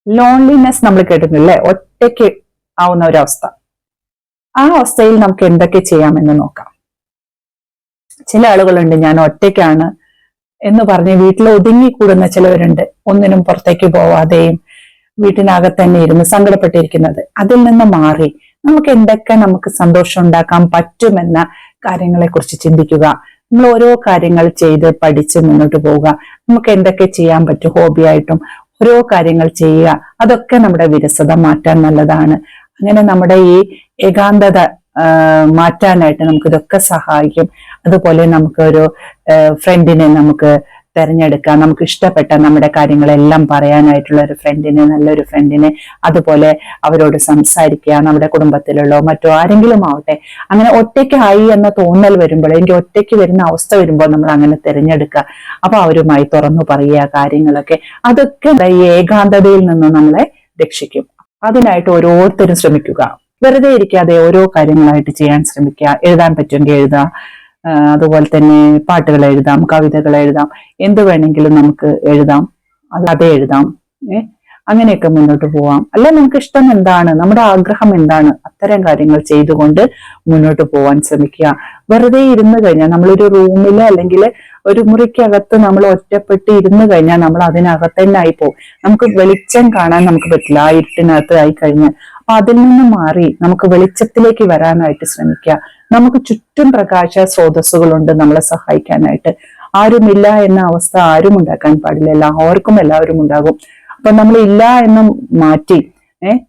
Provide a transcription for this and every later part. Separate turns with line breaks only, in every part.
Loneliness നമ്മൾ കേട്ടിട്ടില്ലേ, ഒറ്റയ്ക്ക് ആവുന്ന ഒരവസ്ഥ. ആ അവസ്ഥയിൽ നമുക്ക് എന്തൊക്കെ ചെയ്യാമെന്ന് നോക്കാം. ചില ആളുകളുണ്ട് ഞാൻ ഒറ്റയ്ക്കാണ് എന്ന് പറഞ്ഞ് വീട്ടിൽ ഒതുങ്ങിക്കൂടുന്ന ചിലവരുണ്ട്, ഒന്നിനും പുറത്തേക്ക് പോവാതെയും വീട്ടിനകത്ത് തന്നെ ഇരുന്ന് സങ്കടപ്പെട്ടിരിക്കുന്നത്. അതിൽ നിന്ന് മാറി നമുക്ക് എന്തൊക്കെ നമുക്ക് സന്തോഷം ഉണ്ടാക്കാൻ പറ്റുമെന്ന കാര്യങ്ങളെ കുറിച്ച് ചിന്തിക്കുക. നമ്മൾ ഓരോ കാര്യങ്ങൾ ചെയ്ത് പഠിച്ച് മുന്നോട്ട് പോവുക. നമുക്ക് എന്തൊക്കെ ചെയ്യാൻ പറ്റും, ഹോബിയായിട്ടും ഓരോ കാര്യങ്ങൾ ചെയ്യുക. അതൊക്കെ നമ്മുടെ വിരസത മാറ്റാൻ നല്ലതാണ്. അങ്ങനെ നമ്മുടെ ഈ ഏകാന്തത മാറ്റാനായിട്ട് നമുക്ക് ഇതൊക്കെ സഹായിക്കും. അതുപോലെ നമുക്ക് ഒരു ഫ്രണ്ടിനെ നമുക്ക് തെരഞ്ഞെടുക്കാം. നമുക്ക് ഇഷ്ടപ്പെട്ട നമ്മുടെ കാര്യങ്ങളെല്ലാം പറയാനായിട്ടുള്ള ഒരു ഫ്രണ്ടിനെ, നല്ലൊരു ഫ്രണ്ടിനെ, അതുപോലെ അവരോട് സംസാരിക്കുക. നമ്മുടെ കുടുംബത്തിലുള്ളോ മറ്റോ ആരെങ്കിലും ആവട്ടെ, അങ്ങനെ ഒറ്റയ്ക്കായി എന്ന തോന്നൽ വരുമ്പോൾ, എനിക്ക് ഒറ്റയ്ക്ക് വരുന്ന അവസ്ഥ വരുമ്പോൾ നമ്മൾ അങ്ങനെ തിരഞ്ഞെടുക്കുക. അപ്പൊ അവരുമായി തുറന്നു പറയുക കാര്യങ്ങളൊക്കെ. അതൊക്കെ ഈ ഏകാന്തതയിൽ നിന്ന് നമ്മളെ രക്ഷിക്കും. അതിനായിട്ട് ഓരോരുത്തരും ശ്രമിക്കുക. വെറുതെ ഇരിക്കാതെ ഓരോ കാര്യങ്ങളായിട്ട് ചെയ്യാൻ ശ്രമിക്കുക. എഴുതാൻ പറ്റുമെങ്കിൽ എഴുതാം, അതുപോലെ തന്നെ പാട്ടുകൾ എഴുതാം, കവിതകൾ എഴുതാം, എന്ത് വേണമെങ്കിലും നമുക്ക് എഴുതാം, അല്ലാതെ എഴുതാം. അങ്ങനെയൊക്കെ മുന്നോട്ട് പോവാം. അല്ല നമുക്ക് ഇഷ്ടം എന്താണ്, നമ്മുടെ ആഗ്രഹം എന്താണ്, അത്തരം കാര്യങ്ങൾ ചെയ്തുകൊണ്ട് മുന്നോട്ട് പോവാൻ ശ്രമിക്കുക. വെറുതെ ഇരുന്ന് കഴിഞ്ഞാൽ, നമ്മളൊരു റൂമില് അല്ലെങ്കിൽ ഒരു മുറിക്കകത്ത് നമ്മൾ ഒറ്റപ്പെട്ട് ഇരുന്ന് കഴിഞ്ഞാൽ നമ്മൾ അതിനകത്ത് തന്നെ ആയി പോകും. നമുക്ക് വെളിച്ചം കാണാൻ നമുക്ക് പറ്റില്ല ആ ഇരുട്ടിനകത്ത് ആയി കഴിഞ്ഞാൽ. അപ്പൊ അതിൽ നിന്ന് മാറി നമുക്ക് വെളിച്ചത്തിലേക്ക് വരാനായിട്ട് ശ്രമിക്കുക. നമുക്ക് ചുറ്റും പ്രകാശ സ്രോതസ്സുകളുണ്ട് നമ്മളെ സഹായിക്കാനായിട്ട്. ആരുമില്ല എന്ന അവസ്ഥ ആരും ഉണ്ടാക്കാൻ പാടില്ല. എല്ലാവരും ഉണ്ടാകും. അപ്പൊ നമ്മൾ ഇല്ല എന്ന് മാറ്റി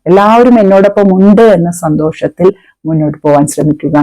എല്ലാവരും എന്നോടൊപ്പം ഉണ്ട് എന്ന സന്തോഷത്തിൽ മുന്നോട്ട് പോകാൻ ശ്രമിക്കുക.